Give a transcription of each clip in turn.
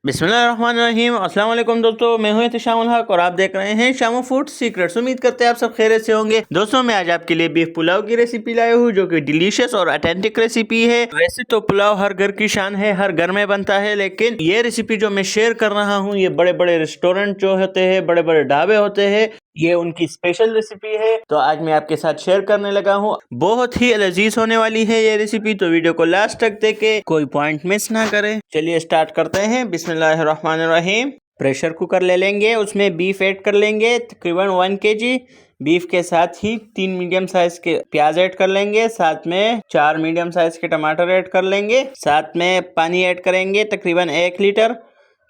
बिस्मिल्लाहिर्रहमानिर्रहीम। अस्सलाम वालेकुम दोस्तों, मैं हूं एहतिशामुल हक और आप देख रहे हैं शामू फूड सीक्रेट्स। उम्मीद करते हैं आप सब खैरियत से होंगे। दोस्तों मैं आज आपके लिए बीफ पुलाव की रेसिपी लाया हूं जो कि डिलीशियस और ऑथेंटिक रेसिपी है। वैसे तो पुलाव हर घर की शान है, हर घर में बनता है, लेकिन ये रेसिपी जो मैं शेयर कर रहा हूँ ये बड़े बड़े रेस्टोरेंट जो होते हैं, बड़े बड़े ढाबे होते हैं, ये उनकी स्पेशल रेसिपी है। तो आज मैं आपके साथ शेयर करने लगा हूँ। बहुत ही लजीज होने वाली है ये रेसिपी, तो वीडियो को लास्ट तक देखे, कोई पॉइंट मिस ना करें। चलिए स्टार्ट करते हैं। बिस्मिल्लाहिर्रहमानिर्रहीम। प्रेशर कुकर ले लेंगे, उसमें बीफ ऐड कर लेंगे तकरीबन 1 kg। बीफ के साथ ही 3 मीडियम साइज के प्याज ऐड कर लेंगे, साथ में 4 मीडियम साइज के टमाटर ऐड कर लेंगे, साथ में पानी ऐड करेंगे तकरीबन 1 लीटर।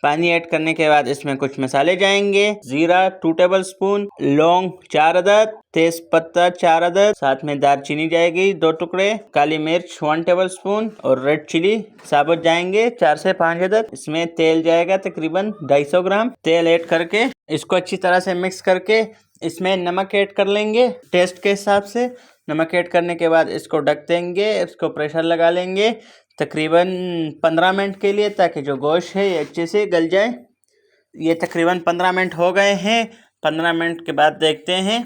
पानी ऐड करने के बाद इसमें कुछ मसाले जाएंगे। जीरा 2 टेबल स्पून, लौंग 4 अदद, तेज पत्ता 4 अदद, साथ में दालचीनी जाएगी 2 टुकड़े, काली मिर्च 1 टेबल स्पून और रेड चिली साबुत जाएंगे 4 से 5 अदद। इसमें तेल जाएगा तकरीबन 250 ग्राम। तेल ऐड करके इसको अच्छी तरह से मिक्स करके इसमें नमक ऐड कर लेंगे टेस्ट के हिसाब से। नमक ऐड करने के बाद इसको ढक देंगे, इसको प्रेशर लगा लेंगे तकरीबन 15 मिनट के लिए, ताकि जो गोश्त है ये अच्छे से गल जाए। ये तकरीबन 15 मिनट हो गए हैं। 15 मिनट के बाद देखते हैं।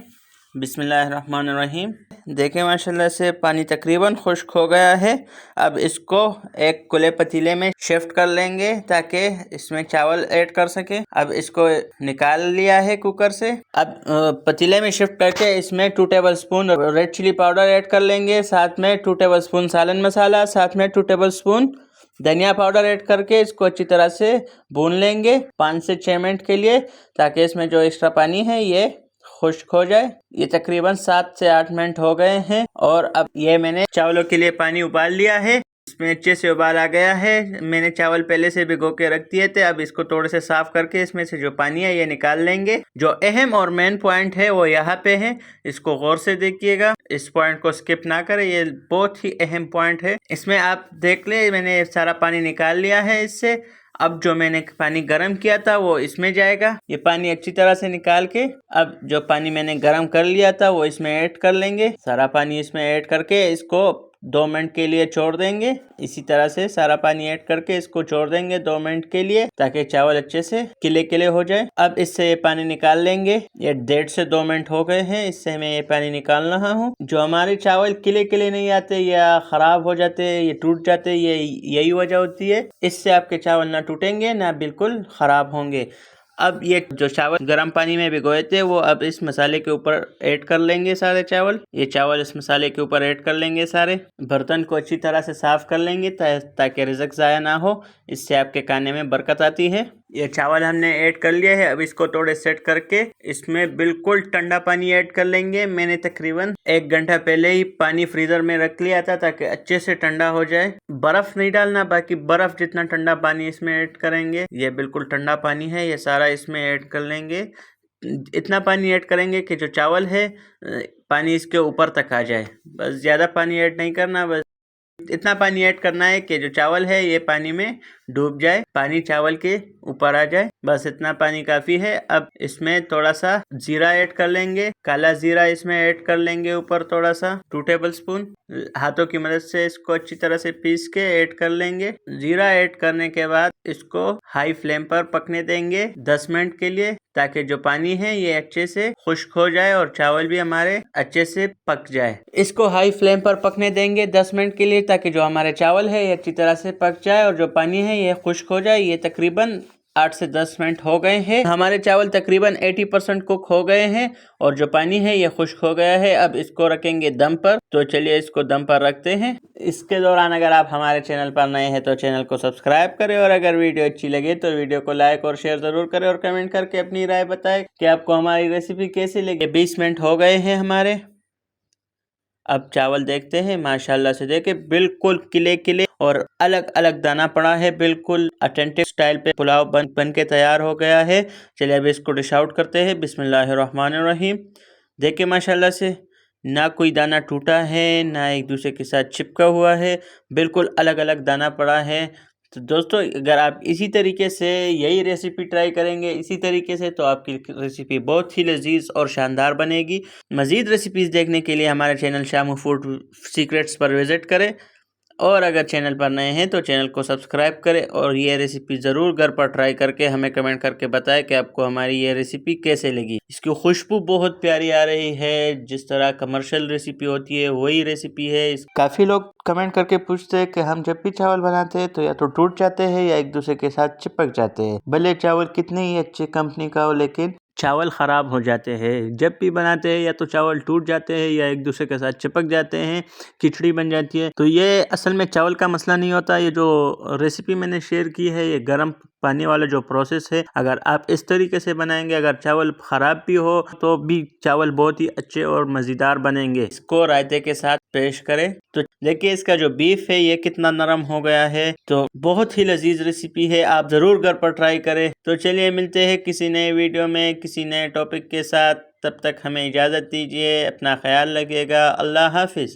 बिस्मिल्लाहिर्रहमानिर्रहीम। देखें माशाल्लाह से पानी तकरीबन खुश्क हो गया है। अब इसको एक खुले पतीले में शिफ्ट कर लेंगे ताकि इसमें चावल ऐड कर सके। अब इसको निकाल लिया है कुकर से। अब पतीले में शिफ्ट करके इसमें 2 tablespoon red chilli powder add कर लेंगे, साथ में 2 टेबल स्पून सालन मसाला, साथ में 2 टेबल स्पून धनिया पाउडर ऐड करके इसको अच्छी तरह से भून लेंगे 5 से 6 मिनट के लिए, ताकि इसमें जो एक्स्ट्रा पानी है ये खुश्क हो जाए। ये तकरीबन 7 से 8 मिनट हो गए हैं और अब ये मैंने चावलों के लिए पानी उबाल लिया है। इसमें अच्छे से उबाल आ गया है। मैंने चावल पहले से भिगो के रख दिए थे। अब इसको थोड़े से साफ करके इसमें से जो पानी है ये निकाल लेंगे। जो अहम और मेन पॉइंट है वो यहाँ पे है, इसको गौर से देखिएगा, इस पॉइंट को स्किप ना करें, ये बहुत ही अहम पॉइंट है। इसमें आप देख ले मैंने सारा पानी निकाल लिया है इससे। अब जो मैंने पानी गर्म किया था वो इसमें जाएगा। ये पानी अच्छी तरह से निकाल के अब जो पानी मैंने गर्म कर लिया था वो इसमें ऐड कर लेंगे। सारा पानी इसमें ऐड करके इसको 2 मिनट के लिए छोड़ देंगे। इसी तरह से सारा पानी ऐड करके इसको छोड़ देंगे 2 मिनट के लिए, ताकि चावल अच्छे से किले किले हो जाए। अब इससे ये पानी निकाल लेंगे। ये 1.5 से 2 मिनट हो गए हैं, इससे मैं ये पानी निकाल रहा हूँ। जो हमारे चावल किले किले नहीं आते या खराब हो जाते, ये टूट जाते, ये यही वजह होती है। इससे आपके चावल ना टूटेंगे ना बिल्कुल खराब होंगे। अब ये जो चावल गर्म पानी में भिगोए थे वो अब इस मसाले के ऊपर ऐड कर लेंगे सारे चावल। ये चावल इस मसाले के ऊपर ऐड कर लेंगे सारे। बर्तन को अच्छी तरह से साफ कर लेंगे ताकि रिज़्क ज़ाया ना हो, इससे आपके खाने में बरकत आती है। ये चावल हमने ऐड कर लिया है। अब इसको थोड़े सेट करके इसमें बिल्कुल ठंडा पानी ऐड कर लेंगे। मैंने तकरीबन 1 घंटा पहले ही पानी फ्रीजर में रख लिया था ताकि अच्छे से ठंडा हो जाए। बर्फ नहीं डालना, बाकी बर्फ जितना ठंडा पानी इसमें ऐड करेंगे। ये बिल्कुल ठंडा पानी है, ये सारा इसमें ऐड कर लेंगे। इतना पानी ऐड करेंगे कि जो चावल है पानी इसके ऊपर तक आ जाए। बस ज़्यादा पानी ऐड नहीं करना, बस इतना पानी ऐड करना है कि जो चावल है ये पानी में डूब जाए, पानी चावल के ऊपर आ जाए। बस इतना पानी काफ़ी है। अब इसमें थोड़ा सा जीरा ऐड कर लेंगे, काला जीरा इसमें ऐड कर लेंगे ऊपर थोड़ा सा 2 टेबल स्पून। हाथों की मदद से इसको अच्छी तरह से पीस के ऐड कर लेंगे। जीरा ऐड करने के बाद इसको हाई फ्लेम पर पकने देंगे 10 मिनट के लिए, ताकि जो पानी है ये अच्छे से खुश्क हो जाए और चावल भी हमारे अच्छे से पक जाए। इसको हाई फ्लेम पर पकने देंगे 10 मिनट के लिए, ताकि जो हमारे चावल है ये अच्छी तरह से पक जाए और जो पानी है ये खुश्क हो जाए। ये तकरीबन 8 से 10 मिनट हो गए हैं। हमारे चावल तकरीबन 80% कुक हो गए हैं और जो पानी है ये खुश्क हो गया है। अब इसको रखेंगे दम पर। तो चलिए इसको दम पर रखते हैं। इसके दौरान अगर आप हमारे चैनल पर नए हैं तो चैनल को सब्सक्राइब करें, और अगर वीडियो अच्छी लगे तो वीडियो को लाइक और शेयर ज़रूर करें, और कमेंट करके अपनी राय बताएं कि आपको हमारी रेसिपी कैसी लगी। 20 मिनट हो गए हैं हमारे। अब चावल देखते हैं, माशाल्लाह से देखे बिल्कुल किले किले और अलग अलग दाना पड़ा है। बिल्कुल ऑथेंटिक स्टाइल पे पुलाव बन के तैयार हो गया है। चलिए अब इसको डिश आउट करते हैं। बिस्मिल्लाहिर्रहमानिर्रहीम। देखिए माशाल्लाह से ना कोई दाना टूटा है, ना एक दूसरे के साथ चिपका हुआ है, बिल्कुल अलग अलग दाना पड़ा है। तो दोस्तों अगर आप इसी तरीके से यही रेसिपी ट्राई करेंगे इसी तरीके से, तो आपकी रेसिपी बहुत ही लजीज और शानदार बनेगी। मज़ीद रेसिपीज़ देखने के लिए हमारे चैनल शामू फूड सीक्रेट्स पर विज़िट करें। और अगर चैनल पर नए हैं तो चैनल को सब्सक्राइब करें और ये रेसिपी ज़रूर घर पर ट्राई करके हमें कमेंट करके बताएं कि आपको हमारी ये रेसिपी कैसे लगी। इसकी खुशबू बहुत प्यारी आ रही है, जिस तरह कमर्शियल रेसिपी होती है वही रेसिपी है। काफ़ी लोग कमेंट करके पूछते हैं कि हम जब भी चावल बनाते हैं तो या तो टूट जाते हैं या एक दूसरे के साथ चिपक जाते हैं। भले चावल कितनी ही अच्छी कंपनी का हो, लेकिन चावल ख़राब हो जाते हैं। जब भी बनाते हैं या तो चावल टूट जाते हैं या एक दूसरे के साथ चिपक जाते हैं, खिचड़ी बन जाती है। तो ये असल में चावल का मसला नहीं होता। ये जो रेसिपी मैंने शेयर की है, ये गर्म पानी वाला जो प्रोसेस है, अगर आप इस तरीके से बनाएंगे, अगर चावल ख़राब भी हो तो भी चावल बहुत ही अच्छे और मज़ेदार बनेंगे। इसको रायते के साथ पेश करें तो देखिए इसका जो बीफ है ये कितना नरम हो गया है। तो बहुत ही लजीज रेसिपी है, आप ज़रूर घर पर ट्राई करें। तो चलिए मिलते हैं किसी नए वीडियो में किसी नए टॉपिक के साथ। तब तक हमें इजाज़त दीजिए, अपना ख्याल रखिएगा। अल्लाह हाफिज़।